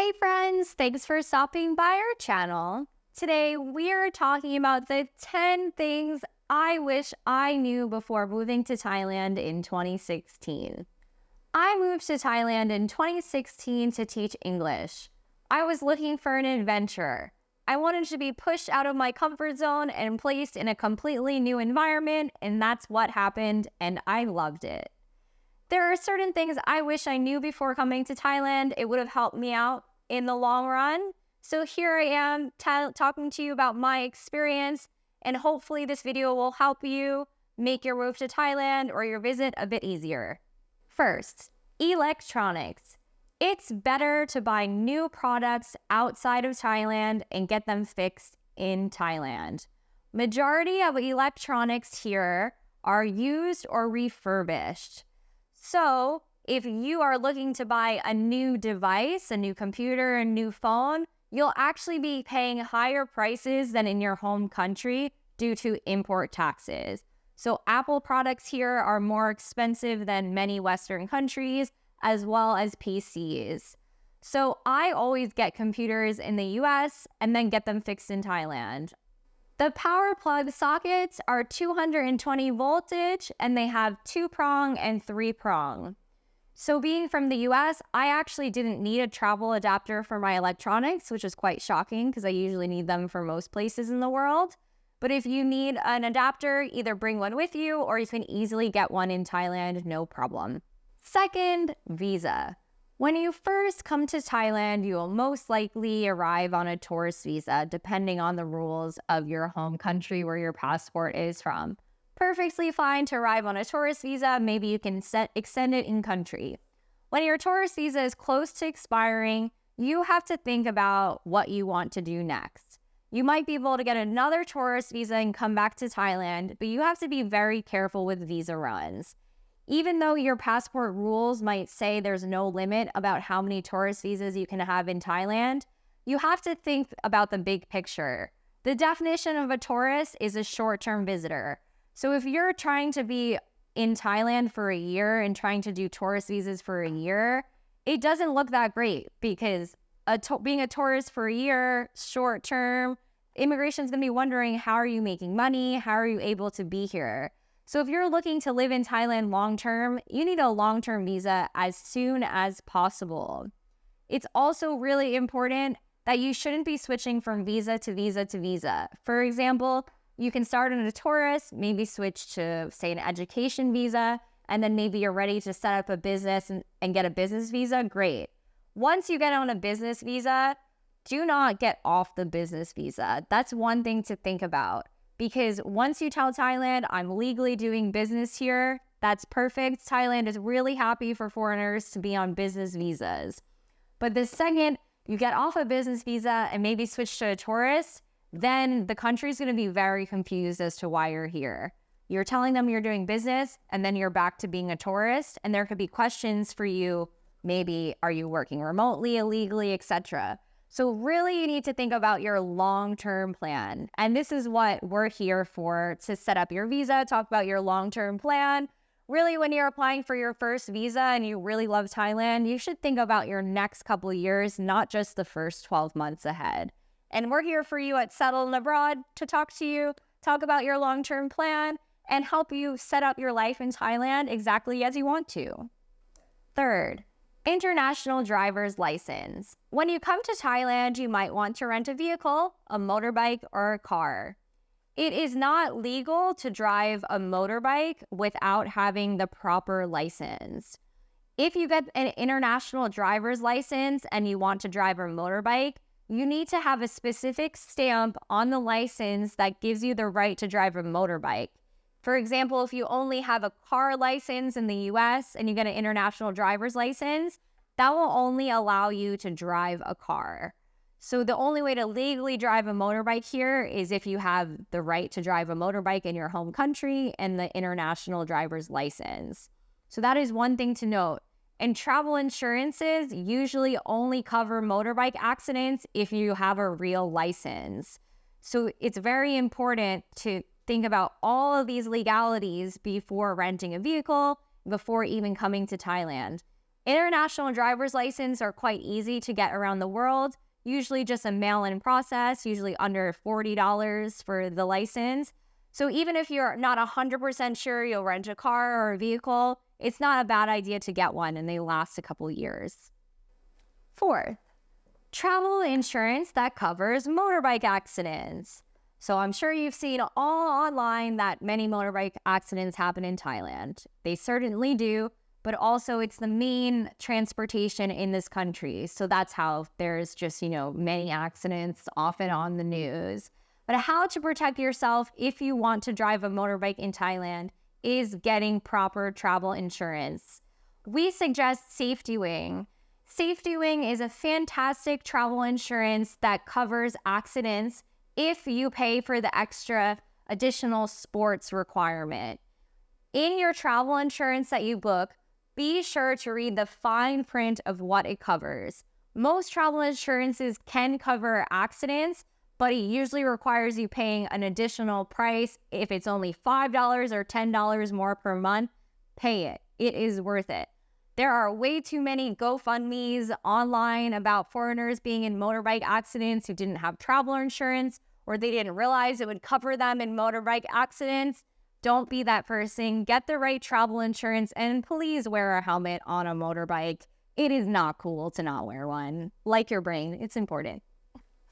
Hey friends, thanks for stopping by our channel. Today we are talking about the 10 things I wish I knew before moving to Thailand in 2016. I moved to Thailand in 2016 to teach English. I was looking for an adventure. I wanted to be pushed out of my comfort zone and placed in a completely new environment, and that's what happened, and I loved it. There are certain things I wish I knew before coming to Thailand. It would have helped me out in the long run. So here I am talking to you about my experience, and hopefully this video will help you make your move to Thailand or your visit a bit easier. First, electronics. It's better to buy new products outside of Thailand and get them fixed in Thailand. Majority of electronics here are used or refurbished. So if you are looking to buy a new device, a new computer, a new phone, you'll actually be paying higher prices than in your home country due to import taxes. So Apple products here are more expensive than many Western countries, as well as PCs. So I always get computers in the US and then get them fixed in Thailand. The power plug sockets are 220 voltage and they have 2-prong and 3-prong. So being from the US, I actually didn't need a travel adapter for my electronics, which is quite shocking because I usually need them for most places in the world. But if you need an adapter, either bring one with you or you can easily get one in Thailand, no problem. Second, visa. When you first come to Thailand, you will most likely arrive on a tourist visa, depending on the rules of your home country where your passport is from. Perfectly fine to arrive on a tourist visa. Maybe you can extend it in country. When your tourist visa is close to expiring, you have to think about what you want to do next. You might be able to get another tourist visa and come back to Thailand, but you have to be very careful with visa runs. Even though your passport rules might say there's no limit about how many tourist visas you can have in Thailand, you have to think about the big picture. The definition of a tourist is a short-term visitor. So if you're trying to be in Thailand for a year and trying to do tourist visas for a year, it doesn't look that great because being a tourist for a year, short-term, immigration's going to be wondering, how are you making money? How are you able to be here? So if you're looking to live in Thailand long-term, you need a long-term visa as soon as possible. It's also really important that you shouldn't be switching from visa to visa to visa. For example, you can start on a tourist, maybe switch to, say, an education visa, and then maybe you're ready to set up a business and get a business visa, great. Once you get on a business visa, do not get off the business visa. That's one thing to think about. Because once you tell Thailand, I'm legally doing business here, that's perfect. Thailand is really happy for foreigners to be on business visas. But the second you get off a business visa and maybe switch to a tourist, then the country's going to be very confused as to why you're here. You're telling them you're doing business, and then you're back to being a tourist, and there could be questions for you. Maybe, are you working remotely, illegally, etc.? So really, you need to think about your long-term plan. And this is what we're here for, to set up your visa, talk about your long-term plan. Really, when you're applying for your first visa and you really love Thailand, you should think about your next couple of years, not just the first 12 months ahead. And we're here for you at Settle Abroad to talk to you, talk about your long-term plan, and help you set up your life in Thailand exactly as you want to. Third, international driver's license. When you come to Thailand, you might want to rent a vehicle, a motorbike, or a car. It is not legal to drive a motorbike without having the proper license. If you get an international driver's license and you want to drive a motorbike, you need to have a specific stamp on the license that gives you the right to drive a motorbike. For example, if you only have a car license in the US and you get an international driver's license, that will only allow you to drive a car. So the only way to legally drive a motorbike here is if you have the right to drive a motorbike in your home country and the international driver's license. So that is one thing to note. And travel insurances usually only cover motorbike accidents if you have a real license. So it's very important to think about all of these legalities before renting a vehicle, before even coming to Thailand. International driver's license are quite easy to get around the world, usually just a mail-in process, usually under $40 for the license. So even if you're not 100% sure you'll rent a car or a vehicle, it's not a bad idea to get one, and they last a couple years. Fourth, travel insurance that covers motorbike accidents. So I'm sure you've seen all online that many motorbike accidents happen in Thailand. They certainly do, but also it's the main transportation in this country. So that's how there's just, many accidents often on the news. But how to protect yourself if you want to drive a motorbike in Thailand is getting proper travel insurance. We suggest Safety Wing. Safety Wing is a fantastic travel insurance that covers accidents if you pay for the extra additional sports requirement. In your travel insurance that you book, be sure to read the fine print of what it covers. Most travel insurances can cover accidents, but it usually requires you paying an additional price. If it's only $5 or $10 more per month, pay it. It is worth it. There are way too many GoFundMes online about foreigners being in motorbike accidents who didn't have travel insurance, or they didn't realize it would cover them in motorbike accidents. Don't be that person. Get the right travel insurance, and please wear a helmet on a motorbike. It is not cool to not wear one. Like your brain, it's important.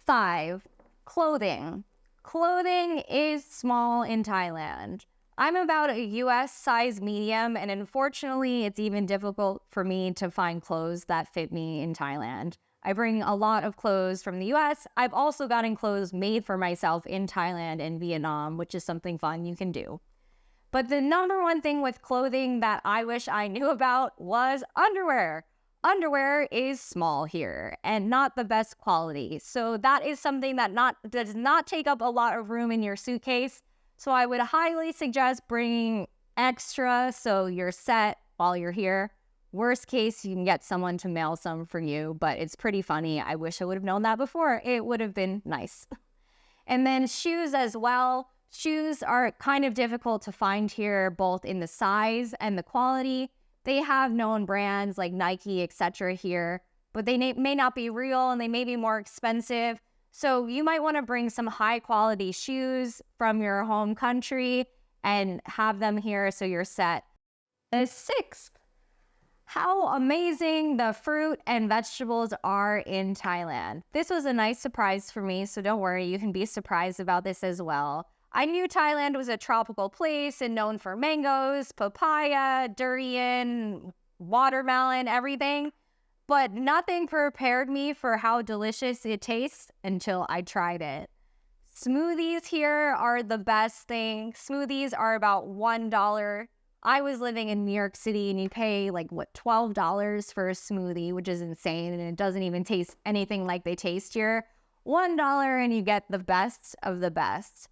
5, clothing. Clothing is small in Thailand. I'm about a US size medium, and unfortunately, it's even difficult for me to find clothes that fit me in Thailand. I bring a lot of clothes from the US. I've also gotten clothes made for myself in Thailand and Vietnam, which is something fun you can do. But the number one thing with clothing that I wish I knew about was underwear. Underwear is small here and not the best quality. So that is something that does not take up a lot of room in your suitcase. So I would highly suggest bringing extra so you're set while you're here. Worst case, you can get someone to mail some for you, but it's pretty funny. I wish I would have known that before. It would have been nice. And then shoes as well. Shoes are kind of difficult to find here, both in the size and the quality. They have known brands like Nike, etc. here, but they may not be real and they may be more expensive. So you might want to bring some high quality shoes from your home country and have them here so you're set. The 6th, how amazing the fruit and vegetables are in Thailand. This was a nice surprise for me, so don't worry, you can be surprised about this as well. I knew Thailand was a tropical place and known for mangoes, papaya, durian, watermelon, everything, but nothing prepared me for how delicious it tastes until I tried it. Smoothies here are the best thing. Smoothies are about $1. I was living in New York City and you pay $12 for a smoothie, which is insane, and it doesn't even taste anything like they taste here. $1 and you get the best of the best.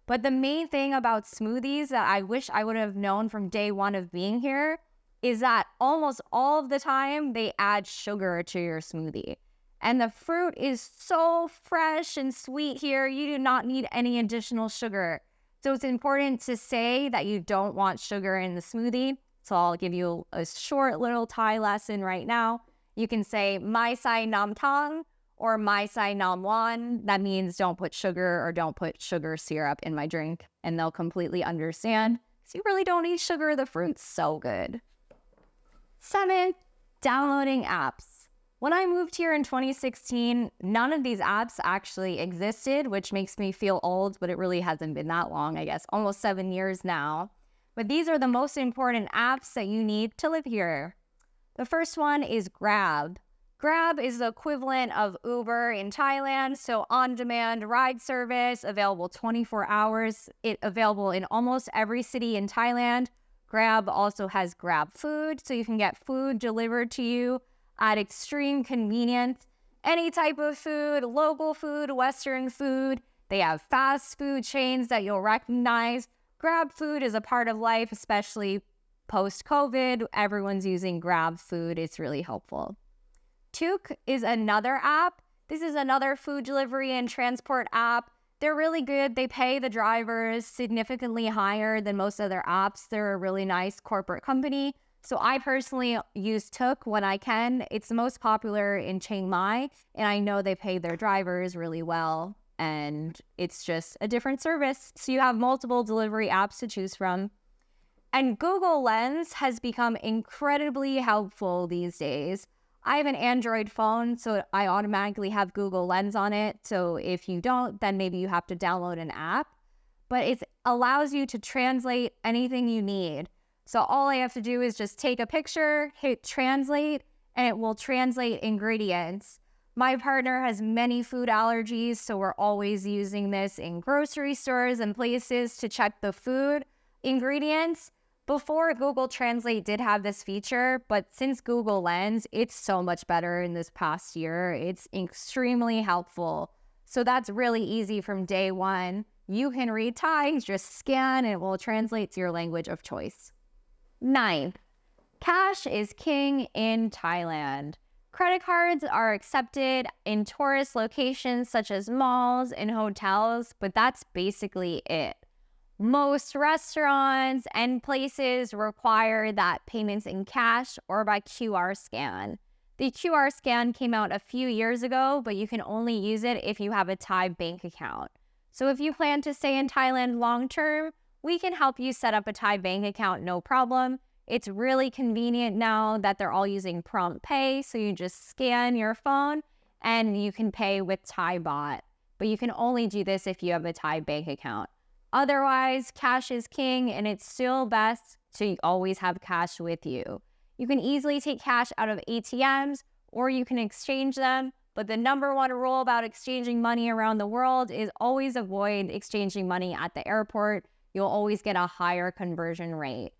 But the main thing about smoothies that I wish I would have known from day one of being here is that almost all of the time they add sugar to your smoothie. And the fruit is so fresh and sweet here, you do not need any additional sugar. So it's important to say that you don't want sugar in the smoothie. So I'll give you a short little Thai lesson right now. You can say, Mai Sai Nam Tang, or Mai Sai Nam Wan. That means don't put sugar or don't put sugar syrup in my drink. And they'll completely understand. So you really don't need sugar. The fruit's so good. 7, downloading apps. When I moved here in 2016, none of these apps actually existed, which makes me feel old, but it really hasn't been that long, I guess, almost 7 years now. But these are the most important apps that you need to live here. The first one is Grab. Grab is the equivalent of Uber in Thailand, so on-demand ride service, available 24 hours. It's available in almost every city in Thailand. Grab also has Grab Food, so you can get food delivered to you at extreme convenience. Any type of food, local food, Western food. They have fast food chains that you'll recognize. Grab Food is a part of life, especially post-COVID. Everyone's using Grab Food. It's really helpful. Tuk is another app. This is another food delivery and transport app. They're really good. They pay the drivers significantly higher than most other apps. They're a really nice corporate company. So I personally use Tuk when I can. It's the most popular in Chiang Mai, and I know they pay their drivers really well, and it's just a different service. So you have multiple delivery apps to choose from. And Google Lens has become incredibly helpful these days. I have an Android phone, so I automatically have Google Lens on it. So if you don't, then maybe you have to download an app. But it allows you to translate anything you need. So all I have to do is just take a picture, hit translate, and it will translate ingredients. My partner has many food allergies, so we're always using this in grocery stores and places to check the food ingredients. Before, Google Translate did have this feature, but since Google Lens, it's so much better in this past year. It's extremely helpful. So that's really easy from day one. You can read Thai, just scan, and it will translate to your language of choice. 9th, cash is king in Thailand. Credit cards are accepted in tourist locations such as malls and hotels, but that's basically it. Most restaurants and places require that payments in cash or by QR scan. The QR scan came out a few years ago, but you can only use it if you have a Thai bank account. So if you plan to stay in Thailand long term, we can help you set up a Thai bank account, no problem. It's really convenient now that they're all using prompt pay, so you just scan your phone and you can pay with Thai baht. But you can only do this if you have a Thai bank account. Otherwise, cash is king, and it's still best to always have cash with you. You can easily take cash out of ATMs, or you can exchange them. But the number one rule about exchanging money around the world is always avoid exchanging money at the airport. You'll always get a higher conversion rate.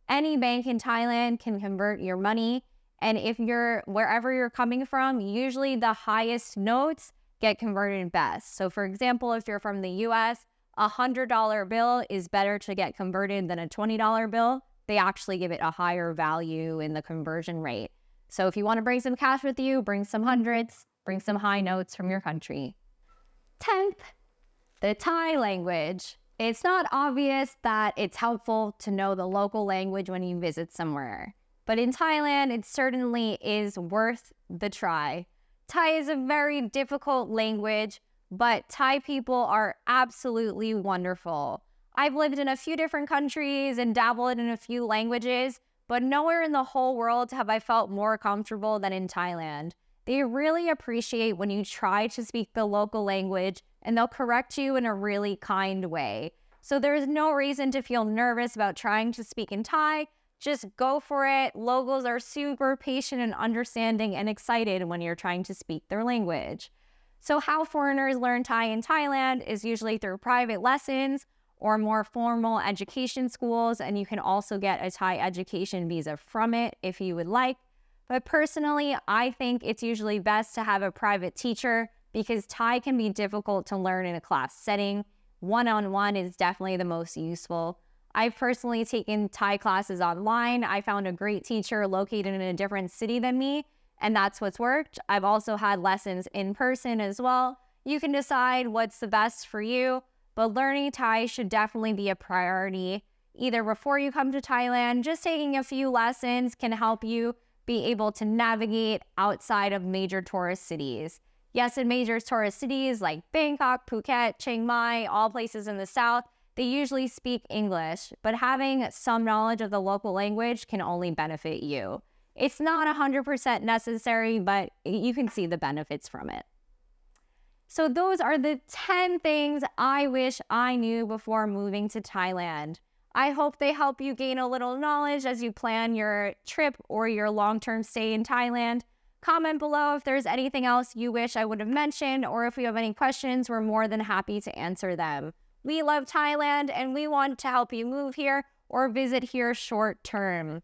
Any bank in Thailand can convert your money. And if you're wherever you're coming from, usually the highest notes get converted best. So for example, if you're from the US, a $100 bill is better to get converted than a $20 bill. They actually give it a higher value in the conversion rate. So if you want to bring some cash with you, bring some hundreds, bring some high notes from your country. 10th, the Thai language. It's not obvious that it's helpful to know the local language when you visit somewhere. But in Thailand, it certainly is worth the try. Thai is a very difficult language, but Thai people are absolutely wonderful. I've lived in a few different countries and dabbled in a few languages, but nowhere in the whole world have I felt more comfortable than in Thailand. They really appreciate when you try to speak the local language, and they'll correct you in a really kind way. So there's no reason to feel nervous about trying to speak in Thai. Just go for it. Locals are super patient and understanding and excited when you're trying to speak their language. So how foreigners learn Thai in Thailand is usually through private lessons or more formal education schools, and you can also get a Thai education visa from it if you would like. But personally, I think it's usually best to have a private teacher because Thai can be difficult to learn in a class setting. One-on-one is definitely the most useful. I've personally taken Thai classes online. I found a great teacher located in a different city than me, and that's what's worked. I've also had lessons in person as well. You can decide what's the best for you, but learning Thai should definitely be a priority. Either before you come to Thailand, just taking a few lessons can help you be able to navigate outside of major tourist cities. Yes, in major tourist cities like Bangkok, Phuket, Chiang Mai, all places in the south, they usually speak English, but having some knowledge of the local language can only benefit you. It's not 100% necessary, but you can see the benefits from it. So those are the 10 things I wish I knew before moving to Thailand. I hope they help you gain a little knowledge as you plan your trip or your long-term stay in Thailand. Comment below if there's anything else you wish I would have mentioned, or if you have any questions, we're more than happy to answer them. We love Thailand and we want to help you move here or visit here short term.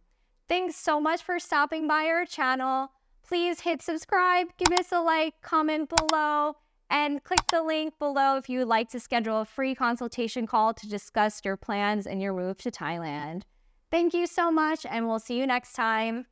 Thanks so much for stopping by our channel. Please hit subscribe, give us a like, comment below, and click the link below if you would like to schedule a free consultation call to discuss your plans and your move to Thailand. Thank you so much, and we'll see you next time.